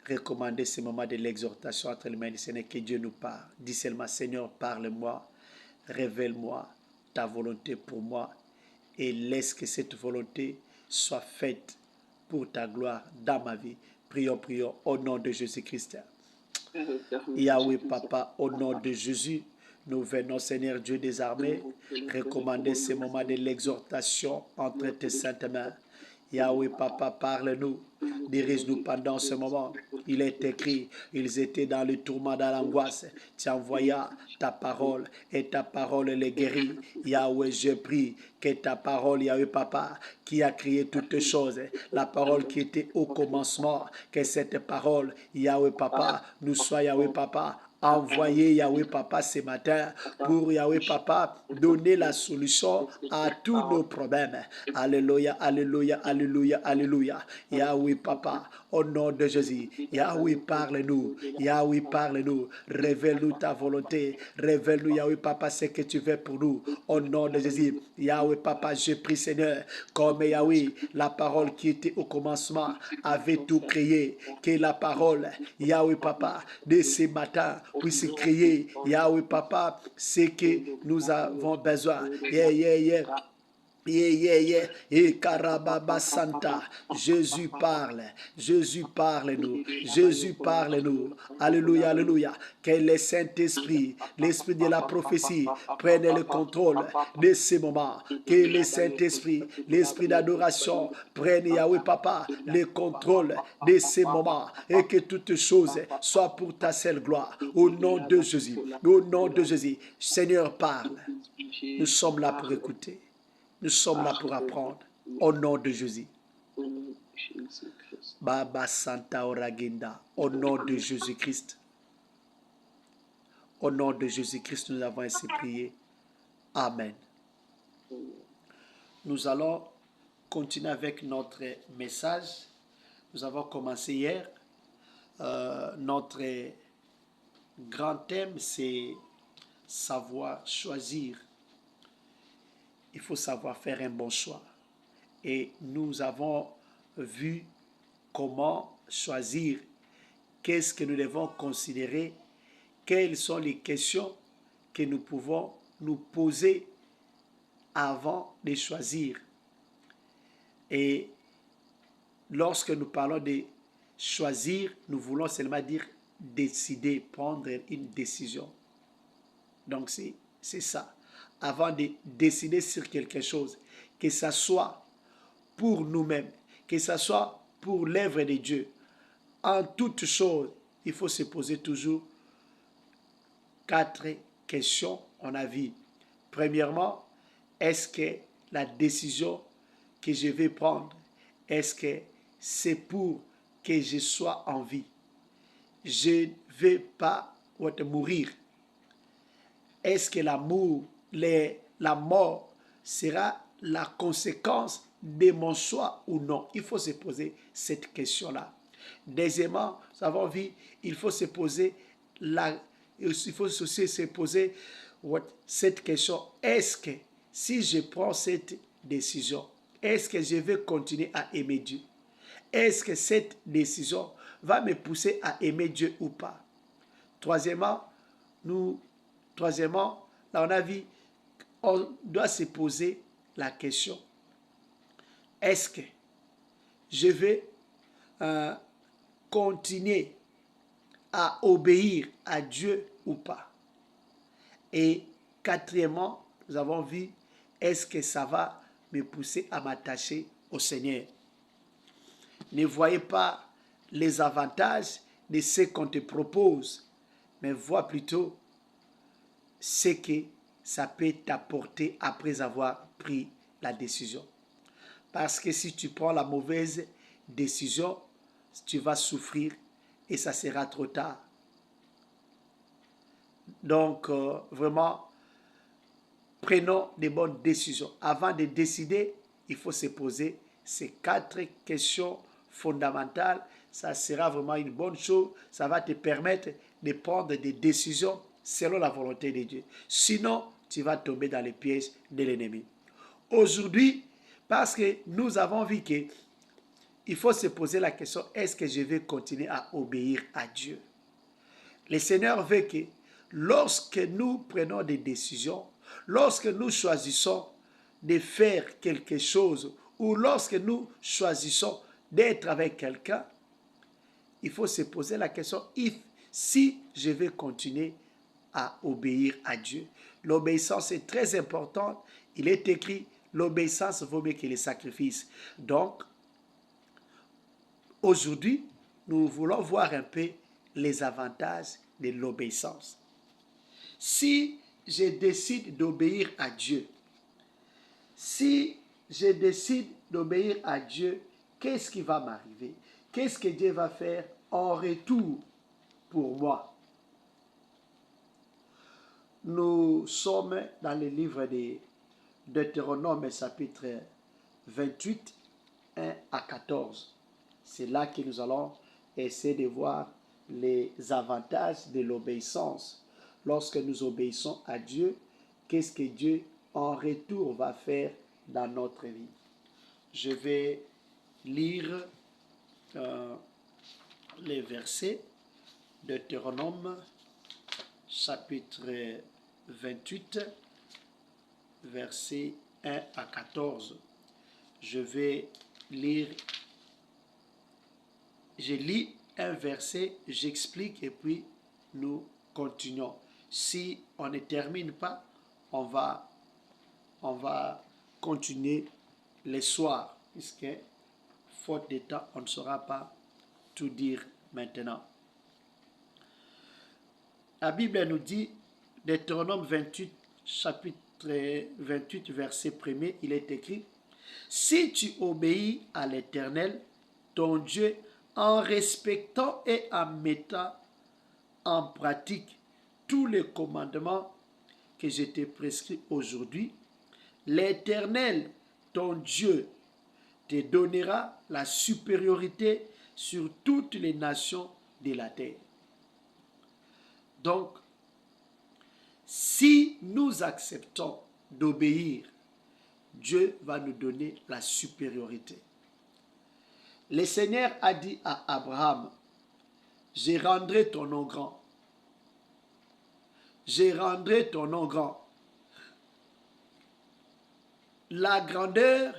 recommander ce moment de l'exhortation entre les mains du Seigneur, que Dieu nous parle. Dis seulement, Seigneur, parle-moi, révèle-moi ta volonté pour moi et laisse que cette volonté soit faite pour ta gloire dans ma vie. Prions, prions au nom de Jésus-Christ. Yahweh Papa, au nom de Jésus, nous venons, Seigneur Dieu des armées, recommander ce moment de l'exhortation entre tes saintes mains. Yahweh Papa, parle-nous, dirige-nous pendant ce moment. Il est écrit, ils étaient dans le tourment, dans l'angoisse. Tu envoyas ta parole et ta parole les guérit. Yahweh, je prie que ta parole, Yahweh Papa, qui a créé toutes choses, la parole qui était au commencement, que cette parole, Yahweh Papa, nous soit Yahweh Papa, envoyez Yahweh Papa ce matin pour Yahweh Papa donner la solution à tous nos problèmes. Alléluia, alléluia, alléluia, alléluia. Yahweh Papa, au nom de Jésus, Yahweh parle-nous, Yahweh parle-nous, révèle-nous ta volonté, révèle-nous Yahweh Papa ce que tu veux pour nous, au nom de Jésus. Yahweh Papa, je prie Seigneur, comme Yahweh, la parole qui était au commencement avait tout créé, que la parole, Yahweh Papa, de ce matin puisse créer, Yahweh Papa, ce que nous avons besoin. Yeah, yeah, yeah. Et Karababa Santa, Jésus parle nous, Jésus parle nous, alléluia, alléluia, que le Saint-Esprit, l'Esprit de la prophétie prenne le contrôle de ces moments, que le Saint-Esprit, l'Esprit d'adoration prenne, Yahweh Papa, le contrôle de ces moments, et que toutes choses soient pour ta seule gloire, au nom de Jésus, au nom de Jésus. Seigneur, parle, nous sommes là pour écouter. Nous sommes là pour apprendre au nom de Jésus. Baba Santa Oraginda, au nom de Jésus-Christ. Au nom de Jésus-Christ, nous avons ainsi prié. Amen. Nous allons continuer avec notre message. Nous avons commencé hier. Notre grand thème, c'est savoir choisir. Il faut savoir faire un bon choix. Et nous avons vu comment choisir, qu'est-ce que nous devons considérer, quelles sont les questions que nous pouvons nous poser avant de choisir. Et lorsque nous parlons de choisir, nous voulons seulement dire décider, prendre une décision. Donc c'est ça. Avant de décider sur quelque chose, que ça soit pour nous-mêmes, que ça soit pour l'œuvre de Dieu, en toute chose, il faut se poser toujours 4 questions, on a vu. Premièrement, est-ce que la décision que je vais prendre, est-ce que c'est pour que je sois en vie? Je ne vais pas mourir. Est-ce que l'amour, la mort sera la conséquence de mon choix ou non? Il faut se poser cette question-là. Deuxièmement, nous avons vu, il faut se poser cette question. Est-ce que si je prends cette décision, est-ce que je vais continuer à aimer Dieu? Est-ce que cette décision va me pousser à aimer Dieu ou pas? Troisièmement, là on a vu, on doit se poser la question, est-ce que je vais continuer à obéir à Dieu ou pas? Et quatrièmement, nous avons vu, est-ce que ça va me pousser à m'attacher au Seigneur? Ne voyez pas les avantages de ce qu'on te propose, mais vois plutôt ce que ça peut t'apporter après avoir pris la décision. Parce que si tu prends la mauvaise décision, tu vas souffrir et ça sera trop tard. Donc, vraiment, prenons des bonnes décisions. Avant de décider, il faut se poser ces 4 questions fondamentales. Ça sera vraiment une bonne chose. Ça va te permettre de prendre des décisions selon la volonté de Dieu. Sinon, tu vas tomber dans les pièges de l'ennemi. Aujourd'hui, parce que nous avons vu qu'il il faut se poser la question, est-ce que je vais continuer à obéir à Dieu? Le Seigneur veut que lorsque nous prenons des décisions, lorsque nous choisissons de faire quelque chose ou lorsque nous choisissons d'être avec quelqu'un, il faut se poser la question, si je vais continuer à obéir à Dieu. L'obéissance est très importante. Il est écrit, l'obéissance vaut mieux que les sacrifices. Donc, aujourd'hui, nous voulons voir un peu les avantages de l'obéissance. Si je décide d'obéir à Dieu, si je décide d'obéir à Dieu, qu'est-ce qui va m'arriver? Qu'est-ce que Dieu va faire en retour pour moi? Nous sommes dans le livre de Deutéronome chapitre 28, 1 à 14. C'est là que nous allons essayer de voir les avantages de l'obéissance. Lorsque nous obéissons à Dieu, qu'est-ce que Dieu en retour va faire dans notre vie? Je vais lire les versets de Deutéronome chapitre 28, versets 1 à 14. Je lis un verset, j'explique et puis nous continuons. Si on ne termine pas, on va continuer le soir, puisque faute de temps, on ne saura pas tout dire maintenant. La Bible nous dit, Deutéronome 28, chapitre 28, verset 1er, il est écrit, « Si tu obéis à l'Éternel, ton Dieu, en respectant et en mettant en pratique tous les commandements que je t'ai prescrits aujourd'hui, l'Éternel, ton Dieu, te donnera la supériorité sur toutes les nations de la terre. » Donc, si nous acceptons d'obéir, Dieu va nous donner la supériorité. Le Seigneur a dit à Abraham, « Je rendrai ton nom grand. Je rendrai ton nom grand. » La grandeur,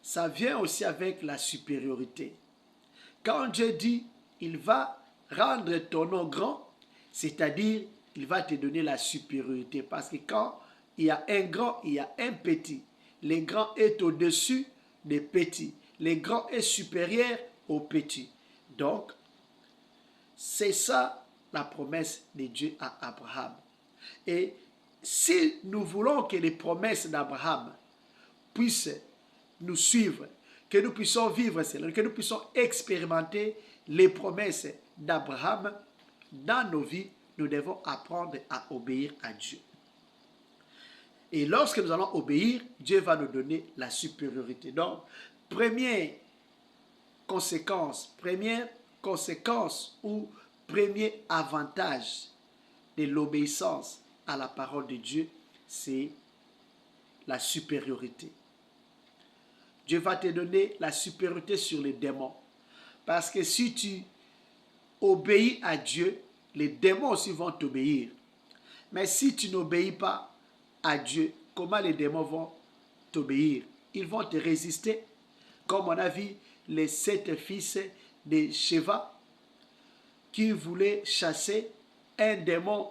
ça vient aussi avec la supériorité. Quand Dieu dit, il va rendre ton nom grand, c'est-à-dire, il va te donner la supériorité. Parce que quand il y a un grand, il y a un petit. Le grand est au-dessus des petits. Le grand est supérieur au petit. Donc, c'est ça la promesse de Dieu à Abraham. Et si nous voulons que les promesses d'Abraham puissent nous suivre, que nous puissions vivre cela, que nous puissions expérimenter les promesses d'Abraham dans nos vies, nous devons apprendre à obéir à Dieu. Et lorsque nous allons obéir, Dieu va nous donner la supériorité. Donc, première conséquence ou premier avantage de l'obéissance à la parole de Dieu, c'est la supériorité. Dieu va te donner la supériorité sur les démons. Parce que si tu obéis à Dieu, les démons aussi vont t'obéir. Mais si tu n'obéis pas à Dieu, comment les démons vont t'obéir? Ils vont te résister. Comme on a vu les 7 fils de Sheva qui voulaient chasser un démon.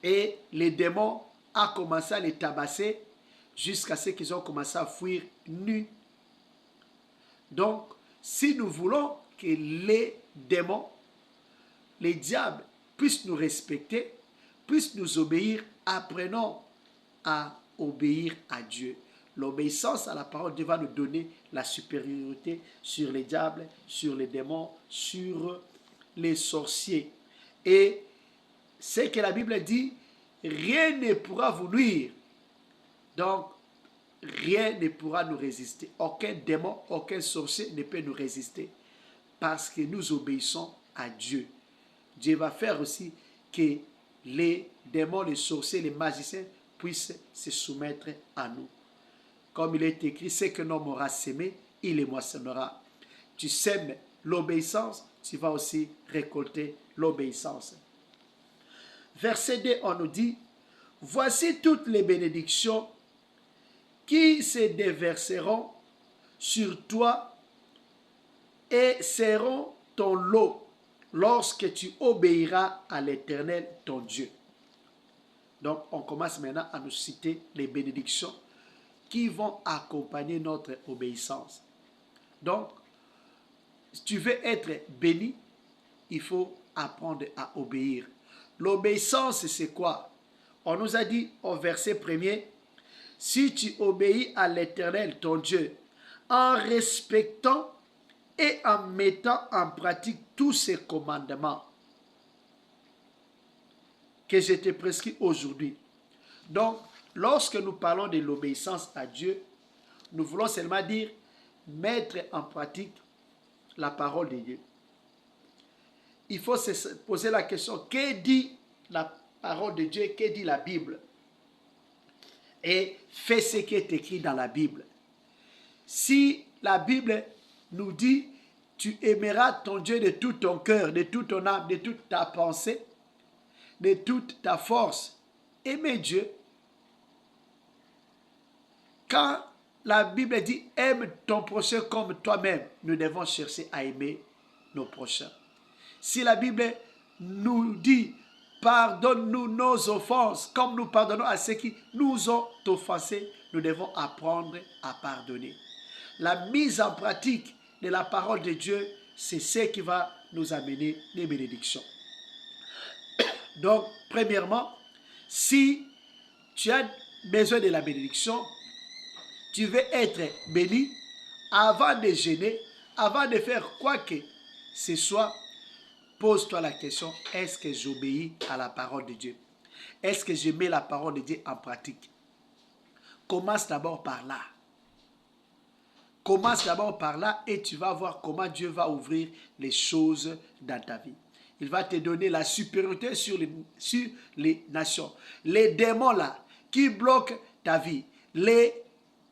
Et les démons ont commencé à les tabasser jusqu'à ce qu'ils ont commencé à fuir nus. Donc, si nous voulons que les démons, les diables puissent nous respecter, puissent nous obéir, apprenons à obéir à Dieu. L'obéissance à la parole de Dieu va nous donner la supériorité sur les diables, sur les démons, sur les sorciers. Et c'est que la Bible dit, rien ne pourra vous nuire. Donc, rien ne pourra nous résister. Aucun démon, aucun sorcier ne peut nous résister. Parce que nous obéissons à Dieu. Dieu va faire aussi que les démons, les sorciers, les magiciens puissent se soumettre à nous. Comme il est écrit, c'est qu'un homme aura sémé, il les moissonnera. Tu sèmes l'obéissance, tu vas aussi récolter l'obéissance. Verset 2, on nous dit, voici toutes les bénédictions qui se déverseront sur toi et seront ton lot lorsque tu obéiras à l'Éternel, ton Dieu. Donc, on commence maintenant à nous citer les bénédictions qui vont accompagner notre obéissance. Donc, si tu veux être béni, il faut apprendre à obéir. L'obéissance, c'est quoi? On nous a dit au verset 1er, si tu obéis à l'Éternel, ton Dieu, en respectant et en mettant en pratique tous ses commandements que je te prescris aujourd'hui. Donc, lorsque nous parlons de l'obéissance à Dieu, nous voulons seulement dire mettre en pratique la parole de Dieu. Il faut se poser la question, que dit la parole de Dieu, que dit la Bible? Et fais ce qui est écrit dans la Bible. Si la Bible nous dit, tu aimeras ton Dieu de tout ton cœur, de toute ton âme, de toute ta pensée, de toute ta force, aimer Dieu. Quand la Bible dit, aime ton prochain comme toi-même, nous devons chercher à aimer nos prochains. Si la Bible nous dit, pardonne-nous nos offenses, comme nous pardonnons à ceux qui nous ont offensés, nous devons apprendre à pardonner. La mise en pratique de la parole de Dieu, c'est ce qui va nous amener les bénédictions. Donc, premièrement, si tu as besoin de la bénédiction, tu veux être béni, avant de jeûner, avant de faire quoi que ce soit, pose-toi la question, est-ce que j'obéis à la parole de Dieu? Est-ce que je mets la parole de Dieu en pratique? Commence d'abord par là. Commence d'abord par là et tu vas voir comment Dieu va ouvrir les choses dans ta vie. Il va te donner la supériorité sur les nations. Les démons là qui bloquent ta vie, les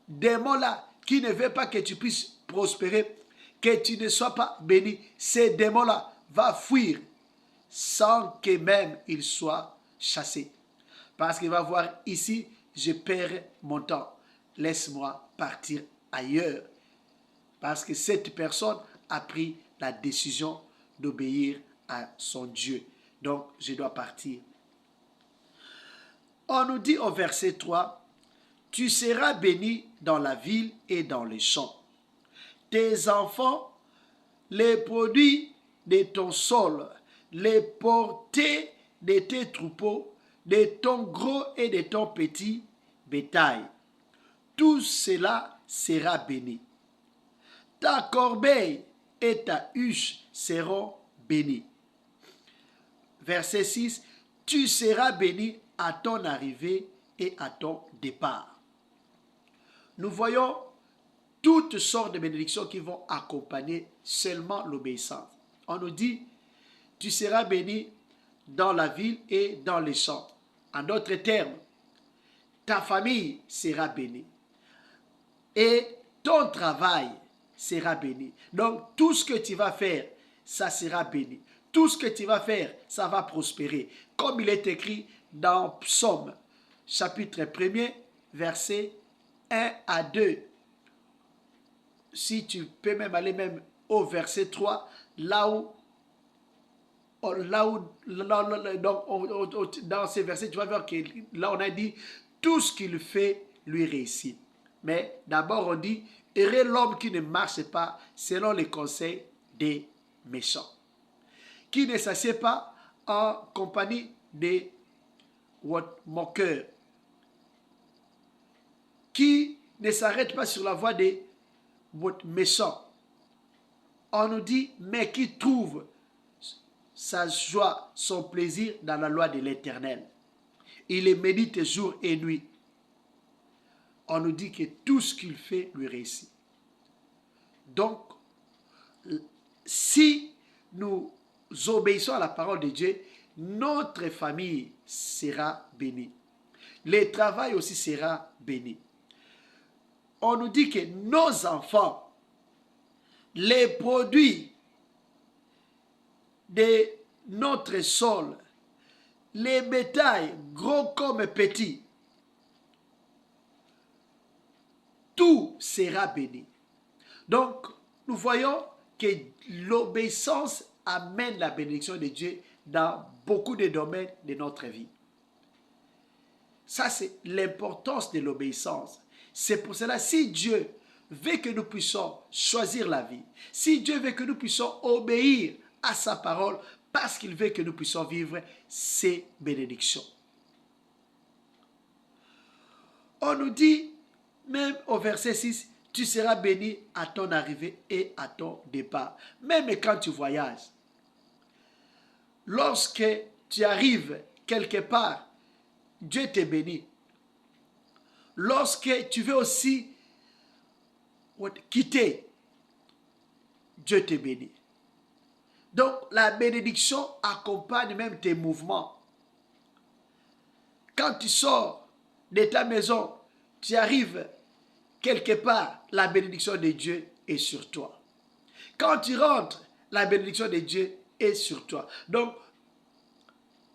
démons là qui ne veulent pas que tu puisses prospérer, que tu ne sois pas béni, ces démons là vont fuir sans que même ils soient chassés. Parce qu'il va voir ici, je perds mon temps. Laisse-moi partir ailleurs. Parce que cette personne a pris la décision d'obéir à son Dieu. Donc, je dois partir. On nous dit au verset 3, « Tu seras béni dans la ville et dans les champs. Tes enfants, les produits de ton sol, les portées de tes troupeaux, de ton gros et de ton petit bétail. Tout cela sera béni. Ta corbeille et ta huche seront bénies. » Verset 6, « Tu seras béni à ton arrivée et à ton départ. » Nous voyons toutes sortes de bénédictions qui vont accompagner seulement l'obéissance. On nous dit, tu seras béni dans la ville et dans les champs. En d'autres termes, ta famille sera bénie. Et ton travail sera béni. Donc, tout ce que tu vas faire, ça sera béni. Tout ce que tu vas faire, ça va prospérer. Comme il est écrit dans Psaume, chapitre 1er, versets 1 à 2. Si tu peux même aller même au verset 3, dans ces versets, tu vas voir que là on a dit, tout ce qu'il fait lui réussit. Mais d'abord on dit, heureux l'homme qui ne marche pas selon les conseils des méchants, qui ne s'assied pas en compagnie des moqueurs, qui ne s'arrête pas sur la voie des méchants. On nous dit, mais qui trouve sa joie, son plaisir dans la loi de l'Éternel. Il les médite jour et nuit. On nous dit que tout ce qu'il fait lui réussit. Donc, si nous obéissons à la parole de Dieu, notre famille sera bénie. Le travail aussi sera béni. On nous dit que nos enfants les produits de notre sol, les bétails, gros comme petits, tout sera béni. Donc, nous voyons que l'obéissance amène la bénédiction de Dieu dans beaucoup de domaines de notre vie. Ça, c'est l'importance de l'obéissance. C'est pour cela, si Dieu veut que nous puissions choisir la vie, si Dieu veut que nous puissions obéir à sa parole, parce qu'il veut que nous puissions vivre ses bénédictions. On nous dit, même au verset 6, tu seras béni à ton arrivée et à ton départ. Même quand tu voyages, lorsque tu arrives quelque part, Dieu te bénit. Lorsque tu veux aussi quitter, Dieu te bénit. Donc, la bénédiction accompagne même tes mouvements. Quand tu sors de ta maison, tu arrives quelque part, la bénédiction de Dieu est sur toi. Quand tu rentres, la bénédiction de Dieu est sur toi. Donc,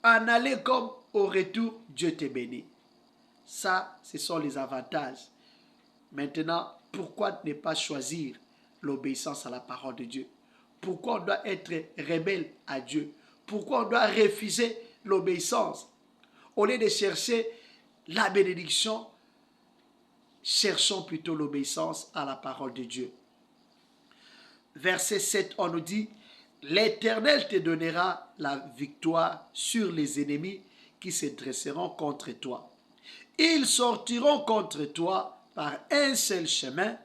en aller comme au retour, Dieu te bénit. Ça, ce sont les avantages. Maintenant, pourquoi ne pas choisir l'obéissance à la parole de Dieu? Pourquoi on doit être rebelle à Dieu? Pourquoi on doit refuser l'obéissance? Au lieu de chercher la bénédiction, cherchons plutôt l'obéissance à la parole de Dieu. Verset 7, on nous dit, l'Éternel te donnera la victoire sur les ennemis qui se dresseront contre toi. Ils sortiront contre toi par un seul chemin,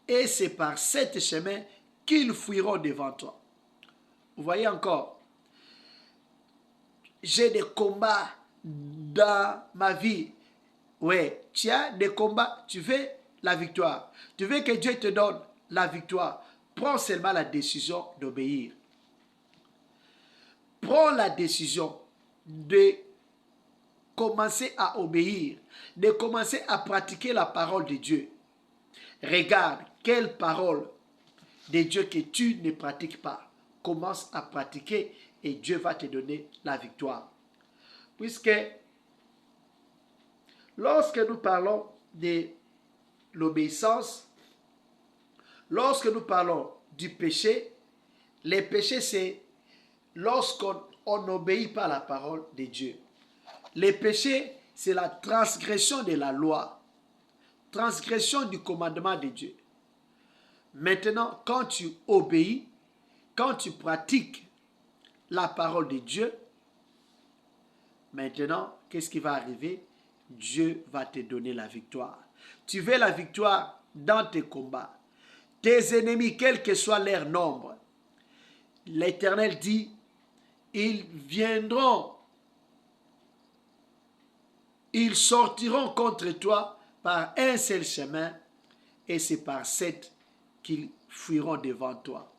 et c'est par cet chemin qu'ils fuiront devant toi. Vous voyez encore, j'ai des combats dans ma vie. Oui, tu as des combats, tu veux la victoire. Tu veux que Dieu te donne la victoire. Prends seulement la décision d'obéir. Prends la décision de commencer à obéir, de commencer à pratiquer la parole de Dieu. Regarde quelle parole de Dieu que tu ne pratiques pas. Commence à pratiquer et Dieu va te donner la victoire. Puisque lorsque nous parlons de l'obéissance, lorsque nous parlons du péché, le péché c'est lorsqu'on n'obéit pas à la parole de Dieu. Le péché c'est la transgression de la loi, transgression du commandement de Dieu. Maintenant, quand tu obéis, quand tu pratiques la parole de Dieu, maintenant, qu'est-ce qui va arriver? Dieu va te donner la victoire. Tu veux la victoire dans tes combats. Tes ennemis, quel que soit leur nombre, l'Éternel dit, ils viendront, ils sortiront contre toi par un seul chemin, et c'est par cette qu'ils fuiront devant toi.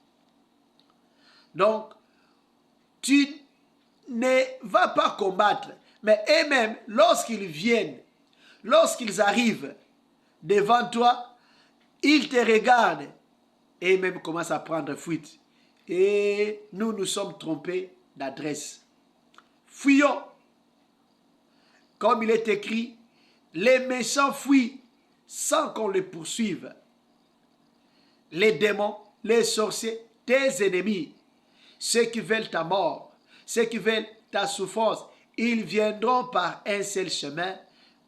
Donc, tu ne vas pas combattre, mais eux-mêmes, lorsqu'ils viennent, lorsqu'ils arrivent devant toi, ils te regardent et même commencent à prendre fuite. Et nous sommes trompés d'adresse. Fuyons. Comme il est écrit, les méchants fuient sans qu'on les poursuive. Les démons, les sorciers, tes ennemis, ceux qui veulent ta mort, ceux qui veulent ta souffrance, ils viendront par un seul chemin,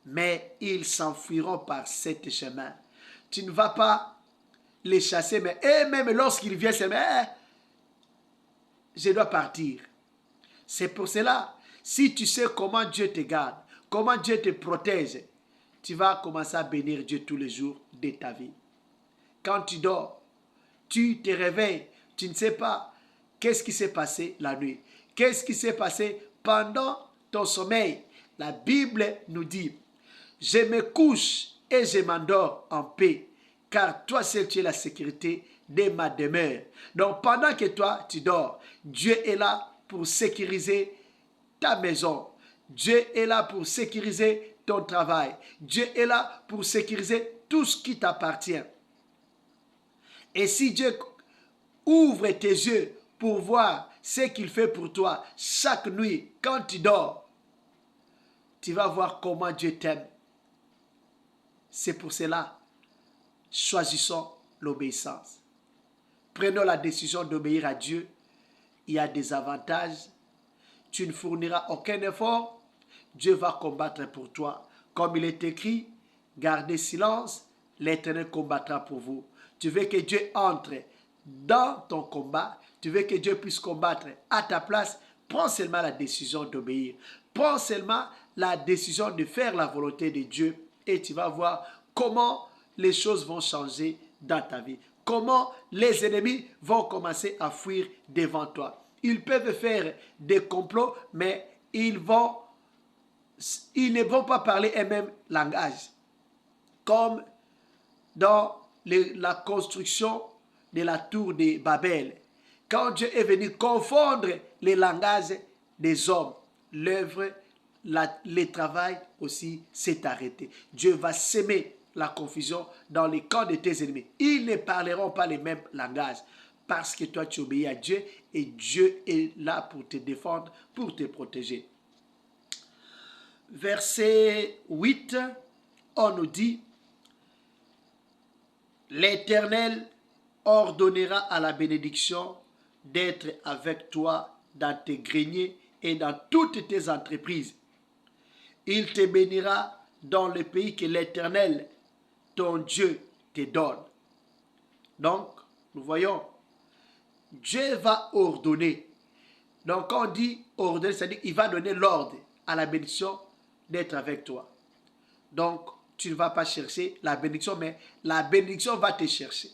mais ils s'enfuiront par sept chemins. Tu ne vas pas les chasser, mais eux-mêmes, lorsqu'ils viennent, c'est je dois partir. C'est pour cela, si tu sais comment Dieu te garde, comment Dieu te protège, tu vas commencer à bénir Dieu tous les jours de ta vie. Quand tu dors, tu te réveilles, tu ne sais pas qu'est-ce qui s'est passé la nuit. Qu'est-ce qui s'est passé pendant ton sommeil? La Bible nous dit, je me couche et je m'endors en paix, car toi seul tu es la sécurité de ma demeure. Donc pendant que toi tu dors, Dieu est là pour sécuriser ta maison. Dieu est là pour sécuriser ton travail. Dieu est là pour sécuriser tout ce qui t'appartient. Et si Dieu Ouvre tes yeux pour voir ce qu'il fait pour toi chaque nuit quand tu dors. Tu vas voir comment Dieu t'aime. C'est pour cela, choisissons l'obéissance. Prenons la décision d'obéir à Dieu. Il y a des avantages. Tu ne fourniras aucun effort. Dieu va combattre pour toi. Comme il est écrit, gardez silence, l'Éternel combattra pour vous. Tu veux que Dieu entre dans ton combat. Tu veux que Dieu puisse combattre à ta place. Prends seulement la décision d'obéir. Prends seulement la décision de faire la volonté de Dieu et tu vas voir comment les choses vont changer dans ta vie. Comment les ennemis vont commencer à fuir devant toi. Ils peuvent faire des complots, mais ils ne vont pas parler un même langage. Comme dans la construction de la tour de Babel. Quand Dieu est venu confondre les langages des hommes, l'œuvre, le travail aussi s'est arrêté. Dieu va s'aimer la confusion dans les camps de tes ennemis. Ils ne parleront pas les mêmes langages parce que toi tu obéis à Dieu et Dieu est là pour te défendre, pour te protéger. Verset 8, on nous dit, l'Éternel ordonnera à la bénédiction d'être avec toi dans tes greniers et dans toutes tes entreprises. Il te bénira dans le pays que l'Éternel, ton Dieu, te donne. Donc, nous voyons, Dieu va ordonner. Donc, quand on dit ordonner, c'est-à-dire qu'il va donner l'ordre à la bénédiction d'être avec toi. Donc, tu ne vas pas chercher la bénédiction, mais la bénédiction va te chercher.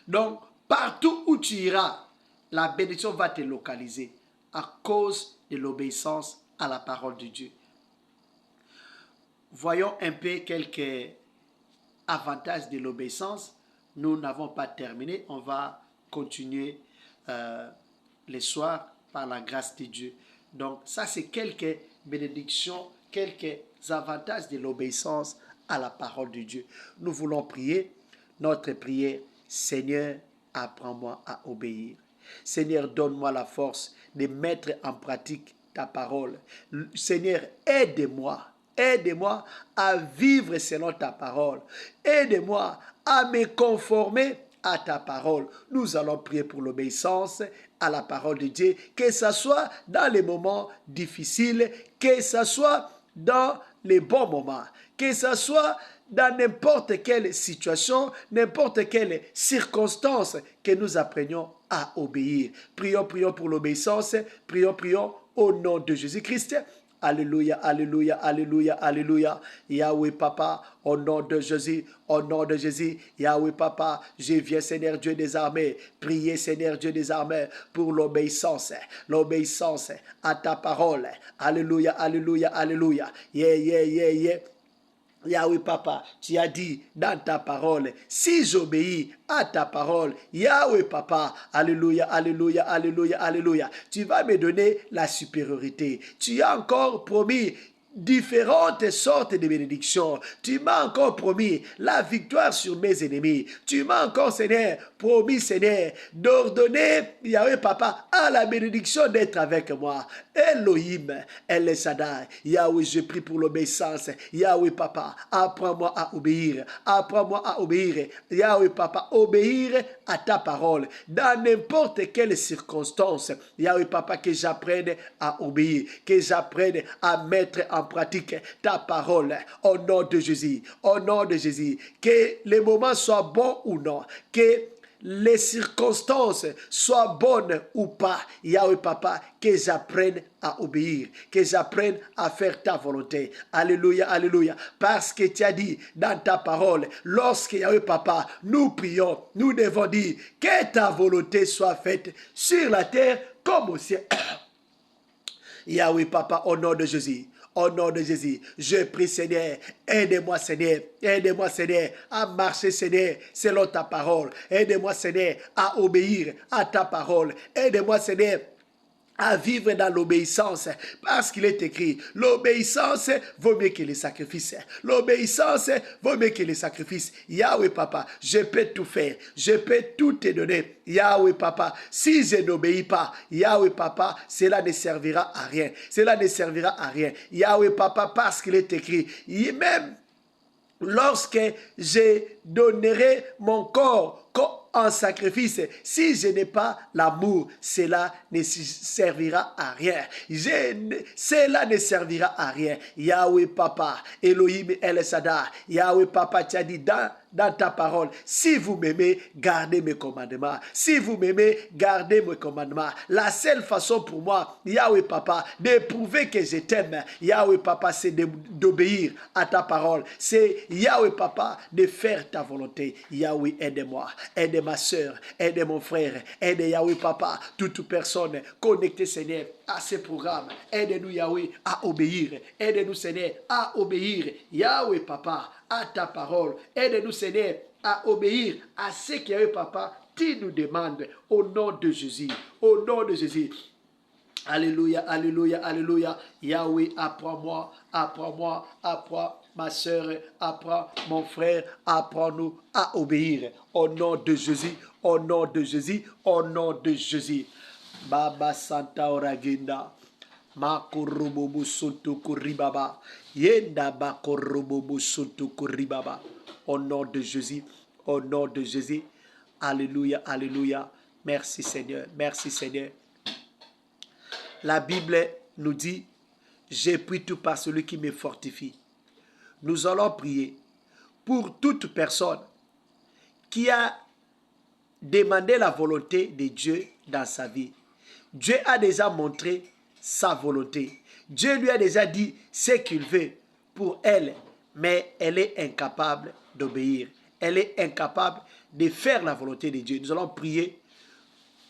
Donc, partout où tu iras, la bénédiction va te localiser à cause de l'obéissance à la parole de Dieu. Voyons un peu quelques avantages de l'obéissance. Nous n'avons pas terminé. On va continuer les soirs par la grâce de Dieu. Donc, ça, c'est quelques bénédictions, quelques avantages de l'obéissance à la parole de Dieu. Nous voulons prier notre prière. Seigneur, apprends-moi à obéir. Seigneur, donne-moi la force de mettre en pratique ta parole. Seigneur, aide-moi. Aide-moi à vivre selon ta parole. Aide-moi à me conformer à ta parole. Nous allons prier pour l'obéissance à la parole de Dieu, que ce soit dans les moments difficiles, que ce soit dans les bons moments, que ce soit dans n'importe quelle situation, n'importe quelle circonstance, que nous apprenions à obéir. Prions pour l'obéissance. Prions au nom de Jésus-Christ. Alléluia, alléluia, alléluia, alléluia. Yahweh Papa, au nom de Jésus, au nom de Jésus. Yahweh Papa, je viens, Seigneur Dieu des armées, prier, Seigneur Dieu des armées, pour l'obéissance à ta parole. Alléluia, alléluia, alléluia. Yeah. Yahweh Papa, tu as dit dans ta parole, si j'obéis à ta parole, Yahweh Papa, alléluia, alléluia, alléluia, alléluia, tu vas me donner la supériorité. Tu as encore promis différentes sortes de bénédictions. Tu m'as encore promis la victoire sur mes ennemis. Tu m'as encore, Seigneur, promis, Seigneur, d'ordonner, Yahweh Papa, à la bénédiction d'être avec moi. Elohim, El Shaddai, Yahweh, je prie pour l'obéissance. Yahweh Papa, apprends-moi à obéir. Apprends-moi à obéir. Yahweh Papa, obéir à ta parole. Dans n'importe quelle circonstance, Yahweh Papa, que j'apprenne à obéir, que j'apprenne à mettre en pratique ta parole. Au nom de Jésus, au nom de Jésus, que les moments soient bons ou non, que les circonstances soient bonnes ou pas, Yahweh Papa, que j'apprenne à obéir, que j'apprenne à faire ta volonté. Alléluia, alléluia. Parce que tu as dit dans ta parole, lorsque Yahweh Papa, nous prions, nous devons dire que ta volonté soit faite sur la terre comme au ciel. Yahweh Papa, au nom de Jésus. Au nom de Jésus, je prie, Seigneur, aide-moi, Seigneur, à marcher, Seigneur, selon ta parole. Aide-moi, Seigneur, à obéir à ta parole. Aide-moi, Seigneur, à vivre dans l'obéissance, parce qu'il est écrit, l'obéissance vaut mieux que les sacrifices. L'obéissance vaut mieux que les sacrifices. Yahweh Papa, je peux tout faire, je peux tout te donner. Yahweh Papa, si je n'obéis pas, Yahweh Papa, cela ne servira à rien. Cela ne servira à rien. Yahweh Papa, parce qu'il est écrit, même lorsque je donnerai mon corps en sacrifice, si je n'ai pas l'amour, cela ne servira à rien. Cela ne servira à rien. Yahweh Papa, Elohim El Shaddai, Yahweh Papa, tu as dit dans ta parole, si vous m'aimez, gardez mes commandements. Si vous m'aimez, gardez mes commandements. La seule façon pour moi, Yahweh Papa, de prouver que je t'aime, Yahweh Papa, c'est d'obéir à ta parole. C'est Yahweh Papa, de faire ta volonté. Yahweh, aide-moi, aide ma soeur, aide mon frère, aide Yahweh Papa, toute personne connectée, Seigneur, à ce programme. Aide-nous, Yahweh, à obéir. Aide-nous, Seigneur, à obéir. Yahweh Papa, à ta parole. Aide-nous, Seigneur, à obéir à ce que Yahweh Papa, tu nous demandes au nom de Jésus. Au nom de Jésus. Alléluia, alléluia, alléluia. Yahweh, apprends-moi, apprends-moi, apprends ma soeur, apprends mon frère, apprends-nous à obéir. Au nom de Jésus, au nom de Jésus, au nom de Jésus. Baba Santa Oraginda. Makurububu Suntu Kuribaba. Yenda Bakurububu Suntu Kuribaba. Au nom de Jésus, au nom de Jésus. Alléluia, alléluia. Merci Seigneur, merci Seigneur. La Bible nous dit, j'ai pris tout par celui qui me fortifie. Nous allons prier pour toute personne qui a demandé la volonté de Dieu dans sa vie. Dieu a déjà montré sa volonté. Dieu lui a déjà dit ce qu'il veut pour elle, mais elle est incapable d'obéir. Elle est incapable de faire la volonté de Dieu. Nous allons prier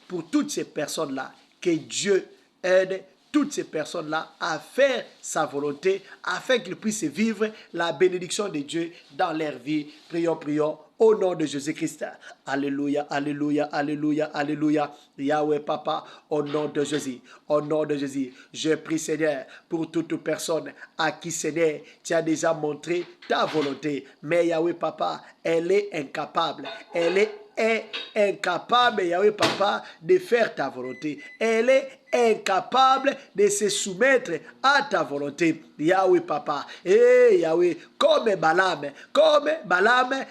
pour toutes ces personnes-là, que Dieu aide toutes ces personnes-là à faire sa volonté, afin qu'ils puissent vivre la bénédiction de Dieu dans leur vie. Prions, prions. Au nom de Jésus-Christ. Alléluia, alléluia, alléluia, alléluia. Yahweh Papa, au nom de Jésus. Au nom de Jésus. Je prie Seigneur pour toute personne à qui Seigneur, tu as déjà montré ta volonté. Mais Yahweh Papa, elle est incapable. Elle est incapable, Yahweh Papa, de faire ta volonté. Elle est incapable de se soumettre à ta volonté. Yahweh Papa. Et Yahweh, comme Balaam,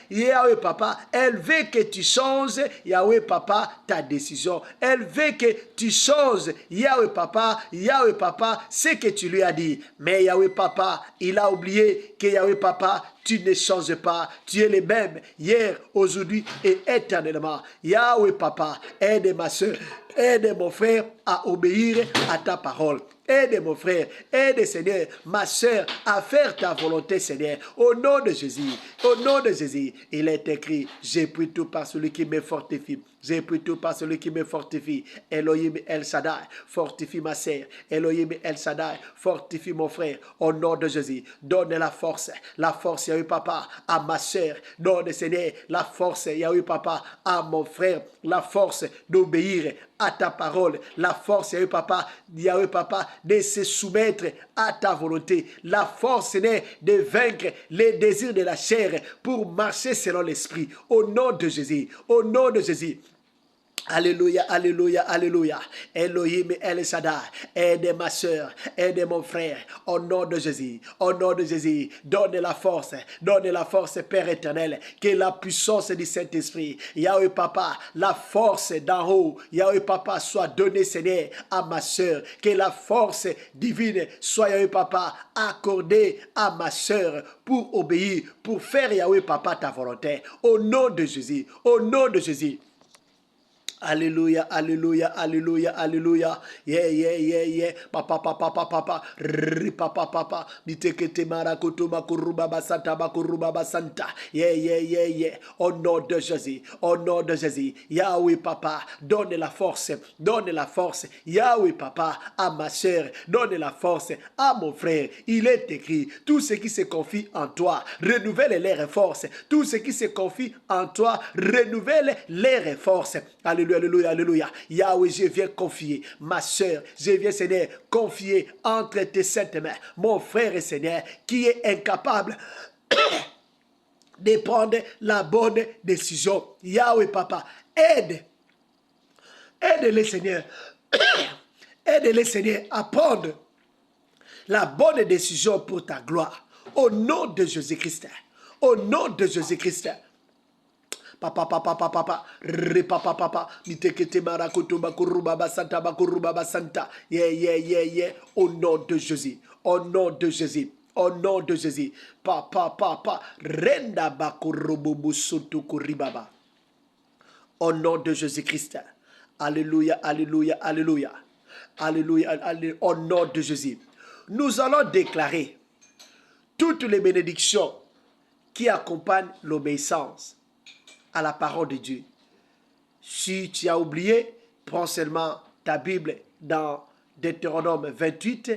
Yahweh Papa, elle veut que tu changes, Yahweh Papa, ta décision. Elle veut que tu changes, Yahweh Papa, ce que tu lui as dit. Mais Yahweh Papa, il a oublié que Yahweh Papa, tu ne changes pas. Tu es le même hier, aujourd'hui et éternellement. Yahweh Papa, aide ma soeur, aide mon frère à obéir à ta parole. Aide mon frère, aide Seigneur, ma soeur, à faire ta volonté, Seigneur. Au nom de Jésus, au nom de Jésus, il est écrit, j'ai pris tout par celui qui me fortifie. J'ai pris tout par celui qui me fortifie. Elohim El Shaddai, fortifie ma sœur. Elohim El Shaddai, fortifie mon frère. Au nom de Jésus, donne la force, Yahweh Papa, à ma sœur. Donne, Seigneur, la force, Yahweh Papa, à mon frère. La force d'obéir à ta parole. La force, Yahweh Papa, de se soumettre à ta volonté. La force, Seigneur, de vaincre les désirs de la chair pour marcher selon l'esprit. Au nom de Jésus, au nom de Jésus. Alléluia, alléluia, alléluia. Elohim El Shaddai, aide ma soeur, aide mon frère, au nom de Jésus, au nom de Jésus. Donne la force, Père éternel, que la puissance du Saint-Esprit, Yahweh Papa, la force d'en haut, Yahweh Papa, soit donnée, Seigneur, à ma soeur, que la force divine soit, Yahweh Papa, accordée à ma soeur pour obéir, pour faire, Yahweh Papa, ta volonté. Au nom de Jésus, au nom de Jésus. Alléluia, alléluia, alléluia, alléluia. Yeah, yeah, yeah, yeah. Papa, papa, papa, papa. Papa, papa. Bitekete marakoto makuruba basanta makuruba basanta. Yeah, yeah, yeah, yeah. Au nom de Jésus, au nom de Jésus. Yahweh, papa, donne la force. Donne la force. Yahweh, papa, à ma soeur. Donne la force à mon frère. Il est écrit, tout ce qui se confie en toi, renouvelle les forces. Tout ce qui se confie en toi, renouvelle les forces. Alléluia. Alléluia, alléluia, alléluia. Yahweh, je viens confier ma soeur, je viens, Seigneur, confier entre tes saintes mains mon frère et Seigneur qui est incapable de prendre la bonne décision. Yahweh, Papa, aide-les, Seigneur. Aide-les, Seigneur, à prendre la bonne décision pour ta gloire. Au nom de Jésus-Christ. Au nom de Jésus-Christ. Papa, papa, papa, papa, repapa, papa, nitekete marakoto bakuruba basanta bakuruba basanta. Yeah, yeah, yeah, yeah. Au nom de Jésus. Au nom de Jésus. Au nom de Jésus. Papa, papa, renda bakurubu sutu kuribaba. Au nom de Jésus-Christ. Alléluia, alléluia, alléluia. Alléluia, alléluia. Au nom de Jésus. Nous allons déclarer toutes les bénédictions qui accompagnent l'obéissance à la parole de Dieu. Si tu as oublié, prends seulement ta Bible dans Deutéronome 28,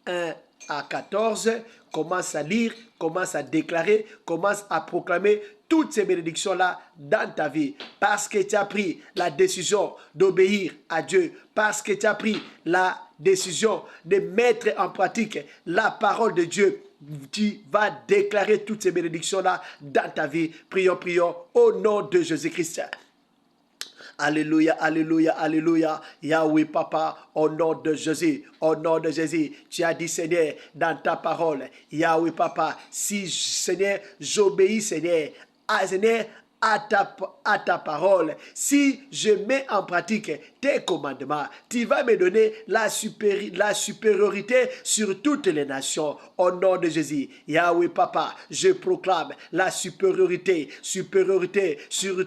1 à 14, commence à lire, commence à déclarer, commence à proclamer toutes ces bénédictions-là dans ta vie. Parce que tu as pris la décision d'obéir à Dieu, parce que tu as pris la décision de mettre en pratique la parole de Dieu, tu vas déclarer toutes ces bénédictions-là dans ta vie. Prions, prions au nom de Jésus-Christ. Alléluia, alléluia, alléluia. Yahweh, Papa, au nom de Jésus, au nom de Jésus, tu as dit, Seigneur, dans ta parole, Yahweh, Papa, si, Seigneur, j'obéis, Seigneur, à ta parole, si je mets en pratique tes commandements, tu vas me donner la supériorité sur toutes les nations. Au nom de Jésus, Yahweh, Papa, je proclame la supériorité sur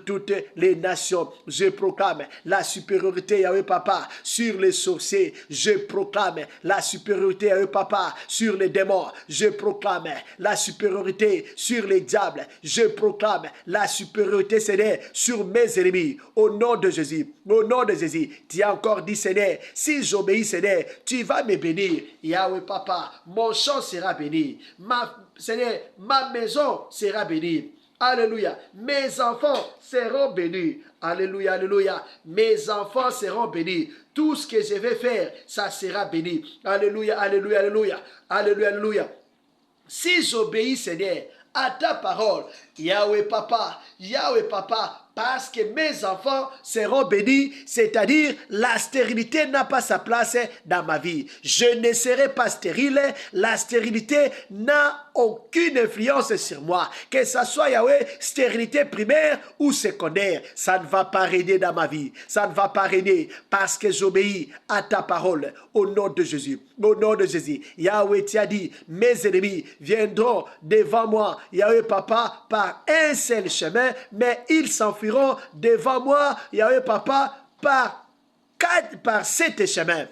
toutes les nations. Je proclame la supériorité, Yahweh, Papa, sur les sorciers. Je proclame la supériorité, Yahweh, Papa, sur les démons. Je proclame la supériorité sur les diables. Je proclame la supériorité, Seigneur, sur mes ennemis. Au nom de Jésus, au nom de Jésus, tu as encore dit, Seigneur, si j'obéis, Seigneur, tu vas me bénir. Yahweh, Papa, mon champ sera béni. Seigneur, ma maison sera bénie. Alléluia. Mes enfants seront bénis. Alléluia, alléluia. Mes enfants seront bénis. Tout ce que je vais faire, ça sera béni. Alléluia, alléluia, alléluia. Alléluia, alléluia. Si j'obéis, Seigneur, à ta parole, Yahweh, Papa, parce que mes enfants seront bénis, c'est-à-dire la stérilité n'a pas sa place dans ma vie. Je ne serai pas stérile, la stérilité n'a aucune influence sur moi. Que ce soit, Yahweh, stérilité primaire ou secondaire, ça ne va pas régner dans ma vie. Ça ne va pas régner parce que j'obéis à ta parole. Au nom de Jésus, au nom de Jésus, Yahweh, tu as dit, mes ennemis viendront devant moi, Yahweh, Papa, par un seul chemin, mais ils s'enfuiront devant moi, Yahweh, Papa, par 7 chemins.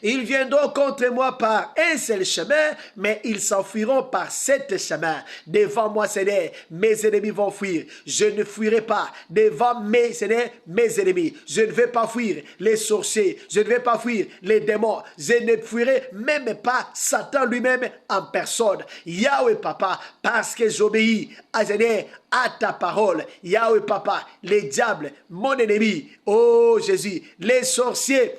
Ils viendront contre moi par un seul chemin, mais ils s'enfuiront par 7 chemins. Devant moi, Seigneur, mes ennemis vont fuir. Je ne fuirai pas devant mes ennemis. Je ne vais pas fuir les sorciers. Je ne vais pas fuir les démons. Je ne fuirai même pas Satan lui-même en personne. Yahweh, Papa, parce que j'obéis à Seigneur, à ta parole. Yahweh, Papa, les diables, mon ennemi. Oh Jésus, les sorciers,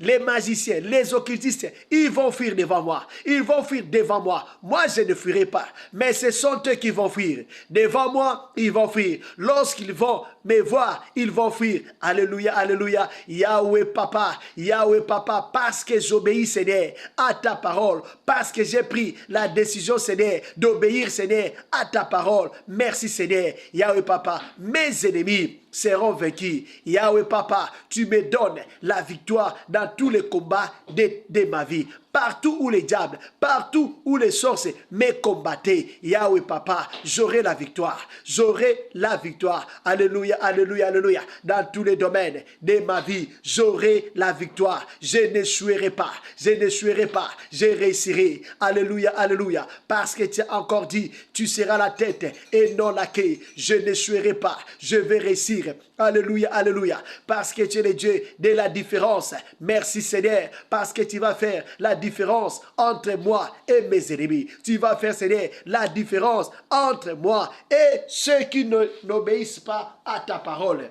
les magiciens, les occultistes, ils vont fuir devant moi. Ils vont fuir devant moi. Moi, je ne fuirai pas. Mais ce sont eux qui vont fuir. Devant moi, ils vont fuir. Lorsqu'ils vont me voir, ils vont fuir. Alléluia, alléluia. Yahweh, Papa, parce que j'obéis, Seigneur, à ta parole. Parce que j'ai pris la décision, Seigneur, d'obéir, Seigneur, à ta parole. Merci, Seigneur. Yahweh, Papa, mes ennemis seront vaincus. Yahweh, Papa, tu me donnes la victoire dans tous les combats de ma vie. Partout où les diables, partout où les sorciers me combattaient, Yahweh, Papa, j'aurai la victoire. J'aurai la victoire. Alléluia, alléluia, alléluia. Dans tous les domaines de ma vie, j'aurai la victoire. Je n'échouerai pas. Je n'échouerai pas. Je réussirai. Alléluia, alléluia. Parce que tu as encore dit, tu seras la tête et non la queue. Je n'échouerai pas. Je vais réussir. Alléluia, alléluia. Parce que tu es le Dieu de la différence. Merci, Seigneur, parce que tu vas faire la différence entre moi et mes ennemis. Tu vas faire, Seigneur, la différence entre moi et ceux qui n'obéissent pas à ta parole.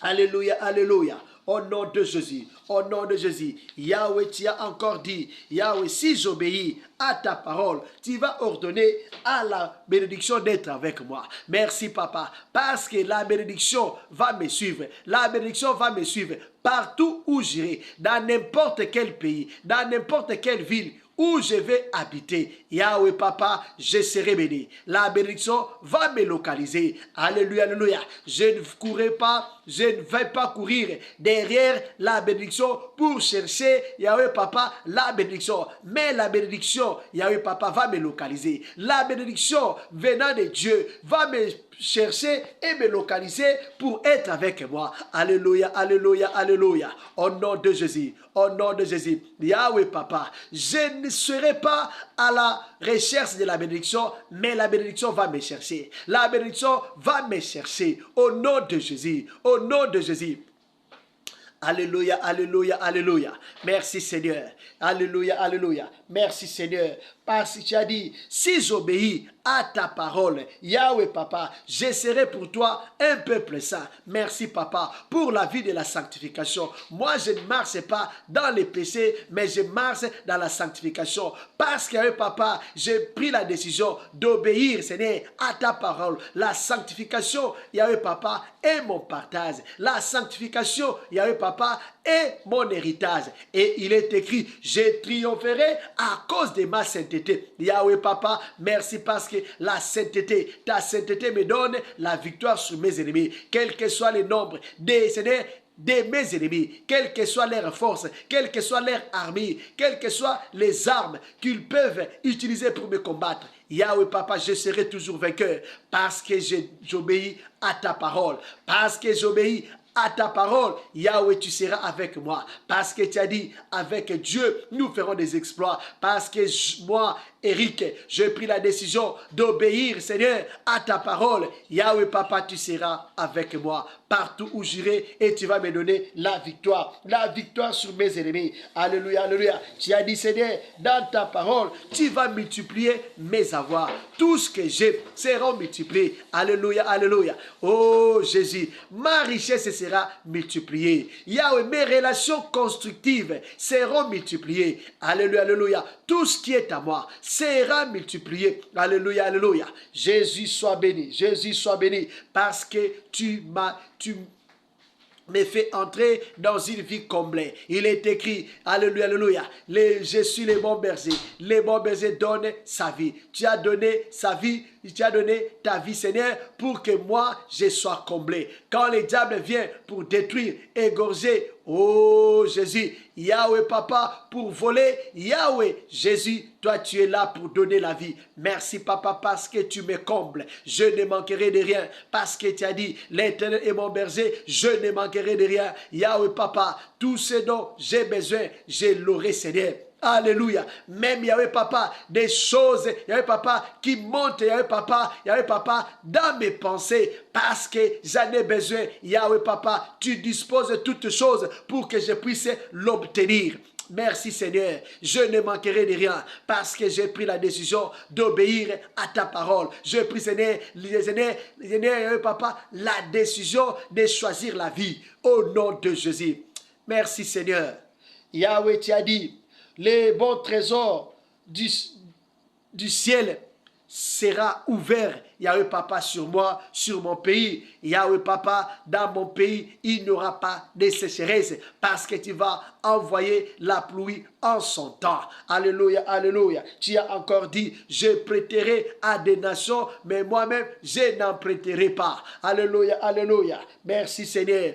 Alléluia, alléluia. Au nom de Jésus, au nom de Jésus, Yahweh, tu as encore dit, Yahweh, si j'obéis à ta parole, tu vas ordonner à la bénédiction d'être avec moi. Merci, papa, parce que la bénédiction va me suivre. La bénédiction va me suivre partout où j'irai, dans n'importe quel pays, dans n'importe quelle ville où je vais habiter. Yahweh papa, je serai béni. La bénédiction va me localiser. Alléluia, alléluia. Je ne courrai pas, je ne vais pas courir derrière la bénédiction pour chercher, Yahweh papa, la bénédiction. Mais la bénédiction, Yahweh papa, va me localiser. La bénédiction venant de Dieu va me chercher et me localiser pour être avec moi. Alléluia, alléluia, alléluia. Au nom de Jésus, au nom de Jésus, Yahweh papa, je ne serai pas à la recherche de la bénédiction, mais la bénédiction va me chercher. La bénédiction va me chercher. Au nom de Jésus, au nom de Jésus. Alléluia, alléluia, alléluia. Merci Seigneur. Alléluia, alléluia. Merci Seigneur. Parce que tu as dit, si j'obéis à ta parole, Yahweh papa, je serai pour toi un peuple saint. Merci papa pour la vie de la sanctification. Moi je ne marche pas dans les péchés, mais je marche dans la sanctification. Parce que Yahweh papa, j'ai pris la décision d'obéir Seigneur à ta parole. La sanctification, Yahweh papa, est mon partage. La sanctification, Yahweh papa, est mon héritage. Et il est écrit, je triompherai à cause de ma sainteté. Yahweh papa, merci parce que la sainteté, ta sainteté me donne la victoire sur mes ennemis. Quel que soit le nombre des Seigneur, de mes ennemis, quelle que soit leur force, quelle que soit leur armée, quelles que soient les armes qu'ils peuvent utiliser pour me combattre. Yahweh papa, je serai toujours vainqueur parce que j'obéis à ta parole, parce que j'obéis à ta parole. Yahweh, tu seras avec moi parce que tu as dit, avec Dieu, nous ferons des exploits. Parce que moi, Eric, j'ai pris la décision d'obéir, Seigneur, à ta parole. Yahweh papa, tu seras avec moi partout où j'irai et tu vas me donner la victoire sur mes ennemis. Alléluia, alléluia. Tu as dit, Seigneur, dans ta parole, tu vas multiplier mes avoirs. Tout ce que j'ai sera multiplié. Alléluia, alléluia. Oh Jésus, ma richesse sera multipliée. Yahweh, mes relations constructives seront multipliées. Alléluia, alléluia. Tout ce qui est à moi sera multiplié. Alléluia, alléluia. Jésus soit béni. Jésus soit béni parce que tu me fait entrer dans une vie comblée. Il est écrit, alléluia, alléluia, je suis le bon berger. Le bon berger donne sa vie. Tu as donné sa vie, tu as donné ta vie, Seigneur, pour que moi, je sois comblé. Quand le diable vient pour détruire, égorger, oh Jésus, Yahweh papa, pour voler, Yahweh, Jésus, toi tu es là pour donner la vie. Merci papa parce que tu me combles. Je ne manquerai de rien parce que tu as dit, l'Éternel est mon berger, je ne manquerai de rien. Yahweh papa, tout ce dont j'ai besoin, je l'aurai Seigneur. Alléluia. Même Yahweh papa, des choses, Yahweh papa, qui montent, Yahweh papa, dans mes pensées, parce que j'en ai besoin. Yahweh papa, tu disposes de toutes choses pour que je puisse l'obtenir. Merci Seigneur, je ne manquerai de rien parce que j'ai pris la décision d'obéir à ta parole. J'ai pris Seigneur, papa, la décision de choisir la vie au nom de Jésus. Merci Seigneur. Yahweh, tu as dit, les bons trésors du ciel sera ouvert, Yahweh papa, sur moi, sur mon pays. Yahweh papa, dans mon pays, il n'y aura pas de sécheresse parce que tu vas envoyer la pluie en son temps. Alléluia, alléluia. Tu as encore dit, je prêterai à des nations, mais moi-même, je n'en prêterai pas. Alléluia, alléluia. Merci Seigneur.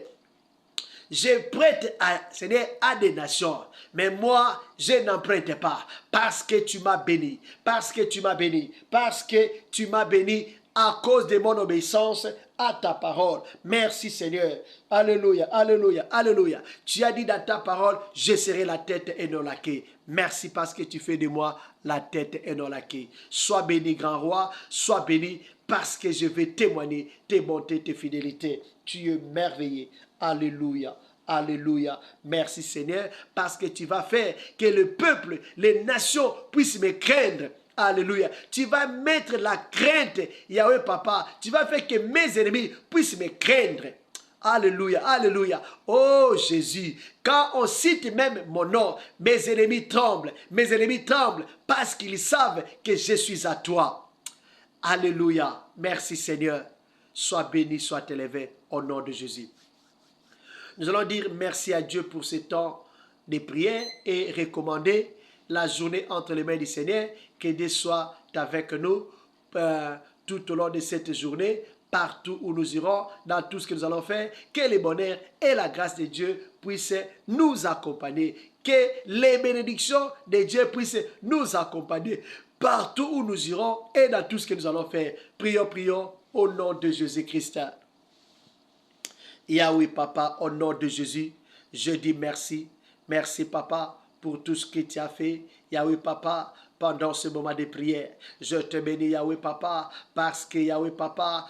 Je prête Seigneur, à des nations. Mais moi, je n'en prête pas. Parce que tu m'as béni. Parce que tu m'as béni. Parce que tu m'as béni à cause de mon obéissance à ta parole. Merci Seigneur. Alléluia, alléluia, alléluia. Tu as dit dans ta parole, je serai la tête et non la queue. Merci parce que tu fais de moi la tête et non la queue. Sois béni, grand roi. Sois béni parce que je vais témoigner tes bontés, tes fidélités. Tu es merveilleux. Alléluia. Alléluia. Merci Seigneur parce que tu vas faire que le peuple, les nations puissent me craindre. Alléluia. Tu vas mettre la crainte, Yahweh papa. Tu vas faire que mes ennemis puissent me craindre. Alléluia, alléluia. Oh Jésus, quand on cite même mon nom, mes ennemis tremblent parce qu'ils savent que je suis à toi. Alléluia. Merci Seigneur. Sois béni, sois élevé au nom de Jésus. Nous allons dire merci à Dieu pour ce temps de prière et recommander la journée entre les mains du Seigneur. Que Dieu soit avec nous tout au long de cette journée, partout où nous irons, dans tout ce que nous allons faire. Que le bonheur et la grâce de Dieu puissent nous accompagner. Que les bénédictions de Dieu puissent nous accompagner partout où nous irons et dans tout ce que nous allons faire. Prions, prions au nom de Jésus-Christ. Yahweh Papa, au nom de Jésus, je dis merci. Merci Papa pour tout ce que tu as fait. Yahweh Papa, pendant ce moment de prière, je te bénis Yahweh Papa, parce que Yahweh Papa,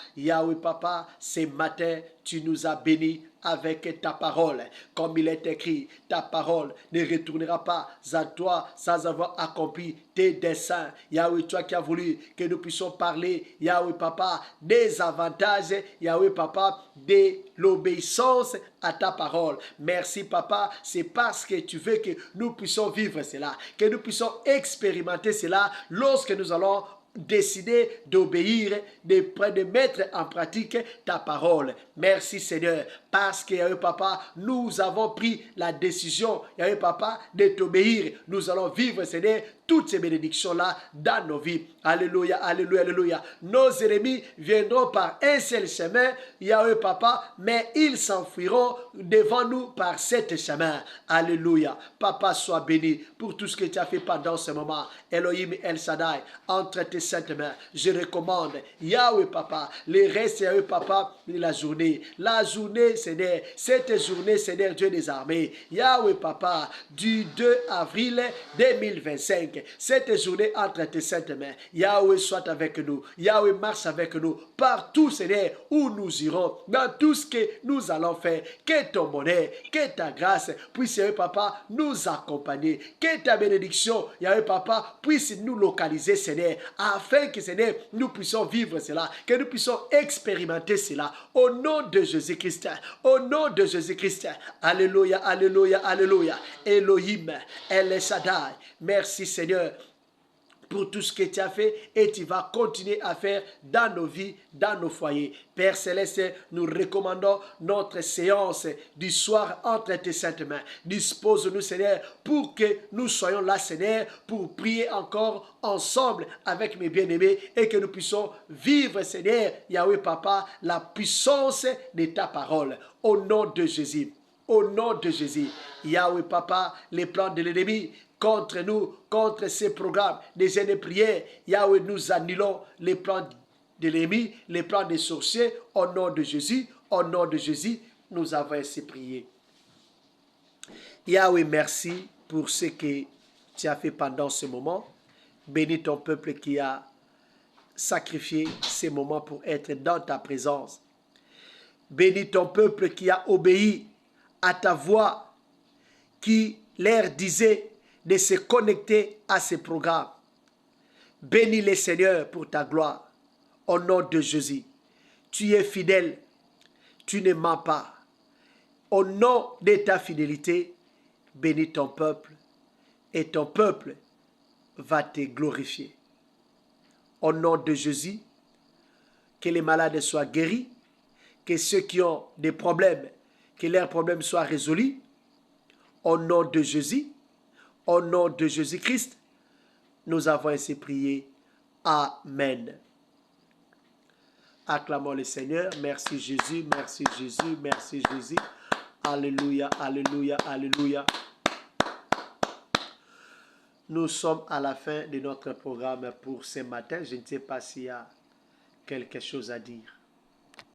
ce matin, tu nous as bénis avec ta parole. Comme il est écrit, ta parole ne retournera pas à toi sans avoir accompli tes desseins. Yahweh, toi qui as voulu que nous puissions parler, Yahweh Papa, des avantages, Yahweh Papa, de l'obéissance à ta parole. Merci Papa, c'est parce que tu veux que nous puissions vivre cela, que nous puissions expérimenter cela lorsque nous allons décider d'obéir, de mettre en pratique ta parole. Merci Seigneur, parce que Yahweh Papa, nous avons pris la décision, Yahweh Papa, de t'obéir. Nous allons vivre Seigneur toutes ces bénédictions-là dans nos vies. Alléluia, alléluia, alléluia. Nos ennemis viendront par un seul chemin, Yahweh Papa, mais ils s'enfuiront devant nous par cet chemin. Alléluia. Papa, sois béni pour tout ce que tu as fait pendant ce moment. Elohim El Shaddai, entre tes saintes mains, je recommande, Yahweh Papa, les restes, Yahweh Papa, de la journée. La journée, Seigneur, cette journée, Seigneur Dieu des armées, Yahweh Papa, du 2 avril 2025. Cette journée entre tes saintes mains, Yahweh soit avec nous, Yahweh marche avec nous, partout Seigneur où nous irons, dans tout ce que nous allons faire, que ton bonheur, que ta grâce puisse Yahweh Papa nous accompagner, que ta bénédiction Yahweh Papa puisse nous localiser Seigneur, afin que Seigneur nous puissions vivre cela, que nous puissions expérimenter cela, au nom de Jésus-Christ, au nom de Jésus-Christ. Alléluia, alléluia, alléluia. Elohim, El Shaddai, merci Seigneur pour tout ce que tu as fait et tu vas continuer à faire dans nos vies, dans nos foyers. Père Céleste, nous recommandons notre séance du soir entre tes saintes mains. Dispose-nous, Seigneur, pour que nous soyons là, Seigneur, pour prier encore ensemble avec mes bien-aimés et que nous puissions vivre, Seigneur, Yahweh Papa, la puissance de ta parole. Au nom de Jésus. Au nom de Jésus. Yahweh Papa, les plans de l'ennemi contre nous, contre ces programmes des jeunes de prière, Yahweh, nous annulons les plans de l'ennemi, les plans des sorciers, au nom de Jésus, nous avons ainsi prié. Yahweh, merci pour ce que tu as fait pendant ce moment. Bénis ton peuple qui a sacrifié ces moments pour être dans ta présence. Bénis ton peuple qui a obéi à ta voix, qui leur disait de se connecter à ces programmes. Bénis les Seigneur pour ta gloire. Au nom de Jésus. Tu es fidèle. Tu ne mens pas. Au nom de ta fidélité, bénis ton peuple. Et ton peuple va te glorifier. Au nom de Jésus, que les malades soient guéris. Que ceux qui ont des problèmes, que leurs problèmes soient résolus. Au nom de Jésus. Au nom de Jésus-Christ, nous avons ainsi prié. Amen. Acclamons le Seigneur. Merci Jésus, merci Jésus, merci Jésus. Alléluia, alléluia, alléluia. Nous sommes à la fin de notre programme pour ce matin. Je ne sais pas s'il y a quelque chose à dire.